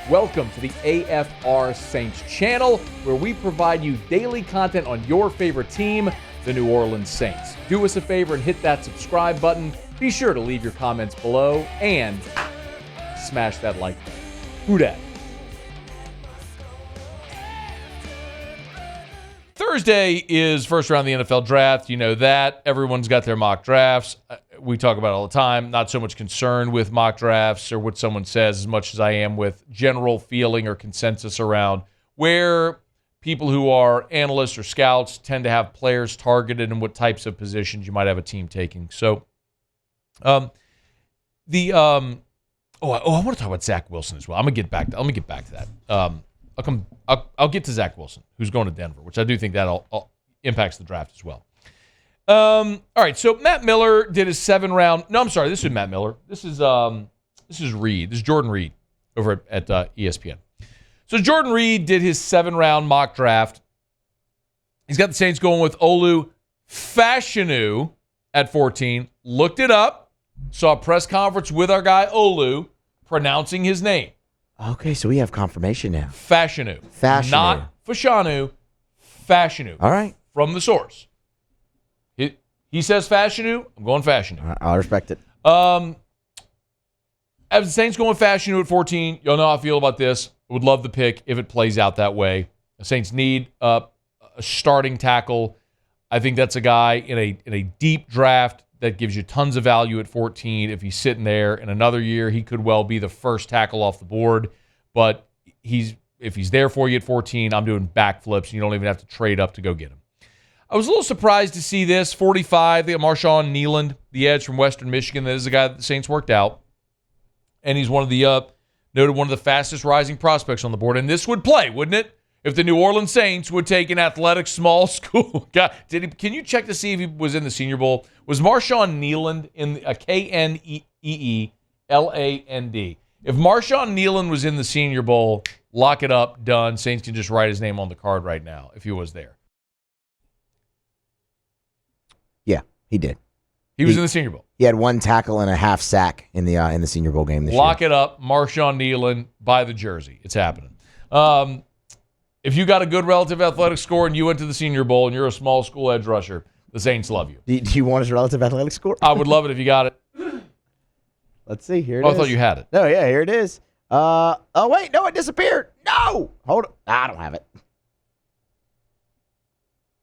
Welcome to the AFR Saints channel, where we provide you daily content on your favorite team, the New Orleans Saints. Do us a favor and hit that subscribe button. Be sure to leave your comments below and smash that like button. Who dat? Thursday is first round of the NFL draft. You know that. Everyone's got their mock drafts. We talk about it all the time. Not so much concerned with mock drafts or what someone says as much as I am with general feeling or consensus around where people who are analysts or scouts tend to have players targeted and what types of positions you might have a team taking. So, I want to talk about Zach Wilson as well. Let me get back to that. I'll get to Zach Wilson, who's going to Denver, which I do think that impacts the draft as well. All right, so Matt Miller did his 7-round. No, I'm sorry, this is Matt Miller. This is Reed. This is Jordan Reed over at ESPN. So Jordan Reed did his 7-round mock draft. He's got the Saints going with Olu Fashanu at 14. Looked it up. Saw a press conference with our guy Olu pronouncing his name. Okay, so we have confirmation now. Fashanu. Not Fashanu. Fashanu. All right. From the source. He says Fashanu. I'm going Fashanu. I'll respect it. As the Saints going Fashanu at 14, you'll know how I feel about this. Would love the pick if it plays out that way. The Saints need a starting tackle. I think that's a guy in a deep draft that gives you tons of value at 14. If he's sitting there in another year, he could well be the first tackle off the board. But if he's there for you at 14, I'm doing backflips, and you don't even have to trade up to go get him. I was a little surprised to see this. 45, they got Marshawn Kneeland, the edge from Western Michigan. That is a guy that the Saints worked out. And he's one of the fastest rising prospects on the board. And this would play, wouldn't it? If the New Orleans Saints would take an athletic small school guy. Can you check to see if he was in the Senior Bowl? Was Marshawn Kneeland in a Kneeland? If Marshawn Kneeland was in the Senior Bowl, lock it up, done. Saints can just write his name on the card right now if he was there. Yeah, he did. He was in the Senior Bowl. He had 1 tackle and a half sack in the Senior Bowl game this year. Lock it up, Marshawn Kneeland, buy the jersey. It's happening. If you got a good relative athletic score and you went to the Senior Bowl and you're a small school edge rusher, the Saints love you. Do you want his relative athletic score? I would love it if you got it. Let's see. Here it is. I thought you had it. No, yeah, here it is. Wait, no, it disappeared. No, hold on. I don't have it.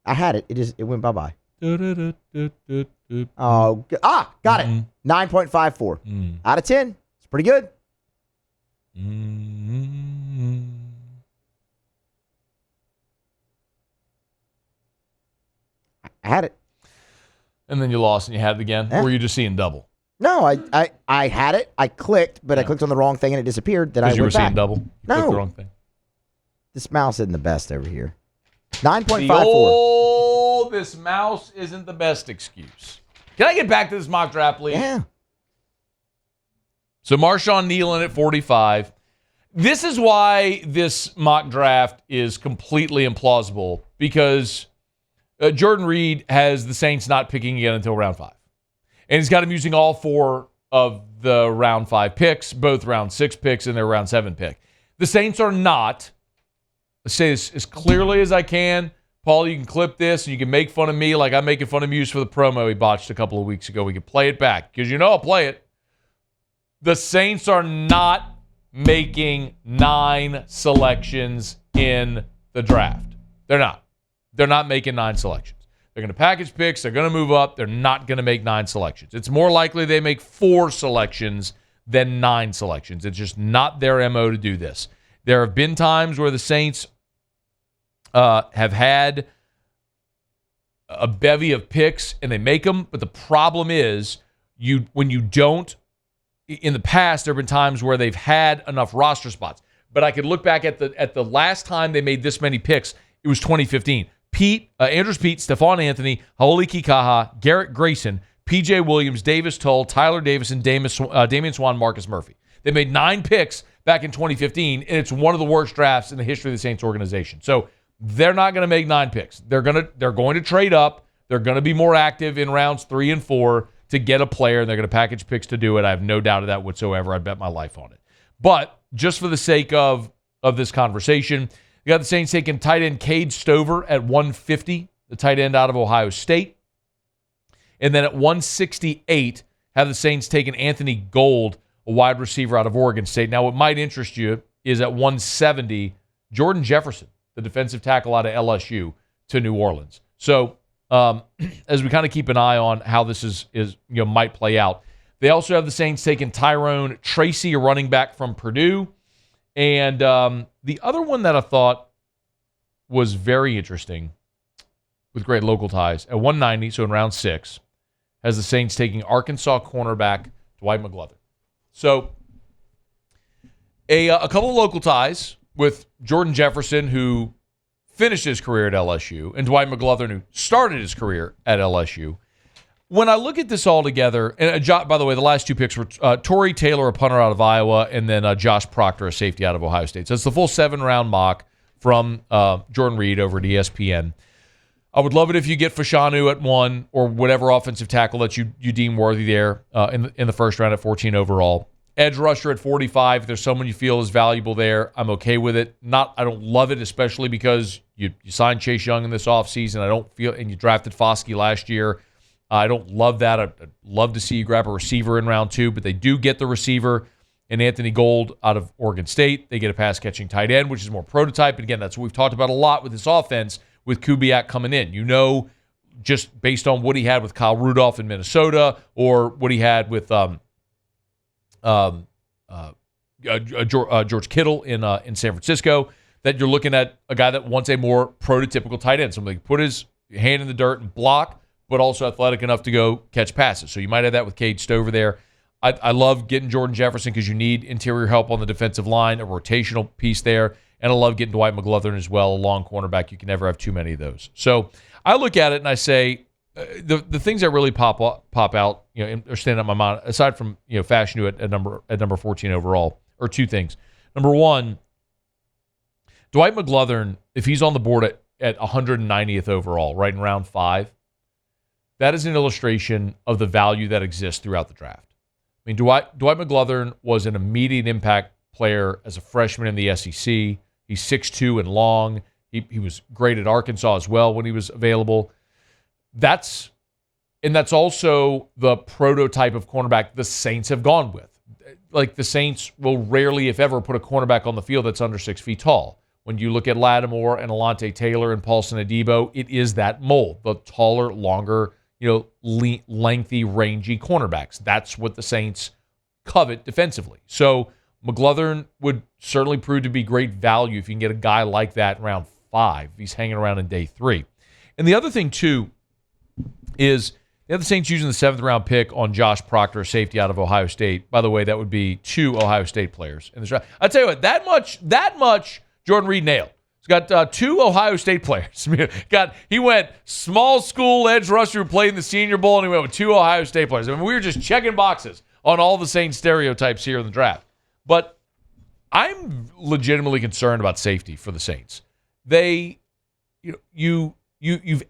I had it. It went bye-bye. Oh, got it. 9.54 out of 10. It's pretty good. I had it. And then you lost and you had it again? Yeah. Or were you just seeing double? No, I had it. I clicked, but I clicked on the wrong thing and it disappeared. Then I went back. You were seeing double? You clicked the wrong thing. This mouse isn't the best over here. 9.54. This mouse isn't the best excuse. Can I get back to this mock draft, please? Yeah. So Marshawn Kneeland at 45. This is why this mock draft is completely implausible, because Jordan Reed has the Saints not picking again until round 5. And he's got him using all 4 of the round 5 picks, both round 6 picks and their round 7 pick. The Saints are not, let's say this as clearly as I can. Paul, you can clip this and you can make fun of me like I'm making fun of Muse for the promo he botched a couple of weeks ago. We can play it back because I'll play it. The Saints are not making 9 selections in the draft. They're not. They're not making 9 selections. They're going to package picks. They're going to move up. They're not going to make 9 selections. It's more likely they make 4 selections than 9 selections. It's just not their MO to do this. There have been times where the Saints have had a bevy of picks and they make them, but the problem is when you don't, in the past, there have been times where they've had enough roster spots. But I could look back at the last time they made this many picks, it was 2015. Andrews Pete, Stephon Anthony, Haoli Kikaha, Garrett Grayson, P.J. Williams, Davis Tull, Tyler Davis, and Damian Swan, Marcus Murphy. They made 9 picks back in 2015, and it's one of the worst drafts in the history of the Saints organization. So they're not going to make 9 picks. They're going to trade up. They're going to be more active in rounds 3 and 4 to get a player, and they're going to package picks to do it. I have no doubt of that whatsoever. I'd bet my life on it. But just for the sake of this conversation, you got the Saints taking tight end Cade Stover at 150, the tight end out of Ohio State. And then at 168, have the Saints taking Anthony Gold, a wide receiver out of Oregon State. Now, what might interest you is at 170, Jordan Jefferson, the defensive tackle out of LSU, to New Orleans. So as we kind of keep an eye on how this is might play out. They also have the Saints taking Tyrone Tracy, a running back from Purdue. And the other one that I thought was very interesting with great local ties, at 190, so in round 6, has the Saints taking Arkansas cornerback Dwight McGlothern. So a couple of local ties with Jordan Jefferson, who finished his career at LSU, and Dwight McGlothern, who started his career at LSU. When I look at this all together, and by the way, the last 2 picks were Torrey Taylor, a punter out of Iowa, and then Josh Proctor, a safety out of Ohio State. So it's the full 7-round mock from Jordan Reed over at ESPN. I would love it if you get Fashanu at 1 or whatever offensive tackle that you deem worthy there in the first round at 14 overall. Edge rusher at 45. If there's someone you feel is valuable there, I'm okay with it. I don't love it, especially because you signed Chase Young in this offseason. And you drafted Foskey last year. I don't love that. I'd love to see you grab a receiver in round 2, but they do get the receiver in Anthony Gold out of Oregon State. They get a pass-catching tight end, which is more prototype. And again, that's what we've talked about a lot with this offense with Kubiak coming in. Just based on what he had with Kyle Rudolph in Minnesota or what he had with George Kittle in San Francisco, that you're looking at a guy that wants a more prototypical tight end. Somebody put his hand in the dirt and block, but also athletic enough to go catch passes. So you might have that with Cade Stover there. I love getting Jordan Jefferson because you need interior help on the defensive line, a rotational piece there. And I love getting Dwight McGlothern as well, a long cornerback. You can never have too many of those. So I look at it and I say, the things that really pop out, or stand out in my mind, aside from Fashanu at number 14 overall, are 2 things. Number 1, Dwight McGlothern, if he's on the board at 190th overall, right in round 5, that is an illustration of the value that exists throughout the draft. I mean, Dwight McGlothern was an immediate impact player as a freshman in the SEC. He's 6'2" and long. He was great at Arkansas as well when he was available. That's also the prototype of cornerback the Saints have gone with. Like, the Saints will rarely, if ever, put a cornerback on the field that's under 6 feet tall. When you look at Lattimore and Alante Taylor and Paulson Adebo, it is that mold. The taller, longer, lengthy, rangy cornerbacks. That's what the Saints covet defensively. So McGlothern would certainly prove to be great value if you can get a guy like that in round 5. He's hanging around in day 3. And the other thing, too, is the other Saints using the 7th-round pick on Josh Proctor, safety out of Ohio State. By the way, that would be 2 Ohio State players in this draft. I'll tell you what, that much Jordan Reed nailed. He's got 2 Ohio State players. He went small school edge rusher who played in the Senior Bowl, and he went with 2 Ohio State players. I mean, we were just checking boxes on all the Saints stereotypes here in the draft. But I'm legitimately concerned about safety for the Saints. You've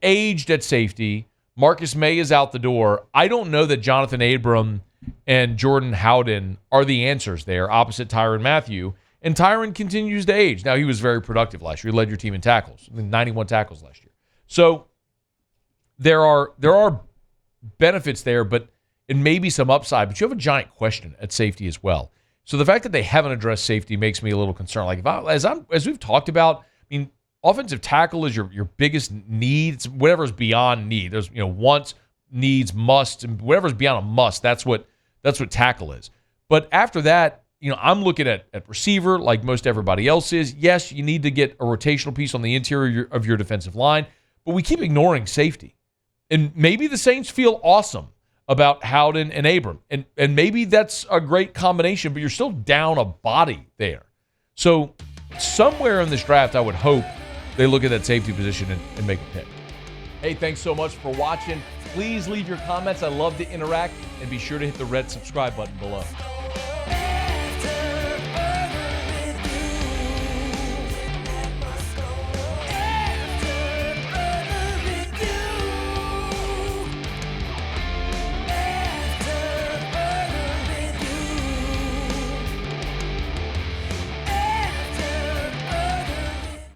aged at safety. Marcus May is out the door. I don't know that Jonathan Abram and Jordan Howden are the answers there, opposite Tyrann Mathieu. And Tyrann continues to age. Now, he was very productive last year. He led your team in tackles, 91 tackles last year. So there are benefits there, but it may be some upside. But you have a giant question at safety as well. So the fact that they haven't addressed safety makes me a little concerned. Like, as we've talked about, I mean, offensive tackle is your biggest need. It's whatever's beyond need. There's wants, needs, must, and whatever's beyond a must. That's what tackle is. But after that, I'm looking at receiver like most everybody else is. Yes, you need to get a rotational piece on the interior of your defensive line, but we keep ignoring safety. And maybe the Saints feel awesome about Howden and Abram. And maybe that's a great combination, but you're still down a body there. So somewhere in this draft, I would hope they look at that safety position and make a pick. Hey, thanks so much for watching. Please leave your comments. I love to interact, and be sure to hit the red subscribe button below.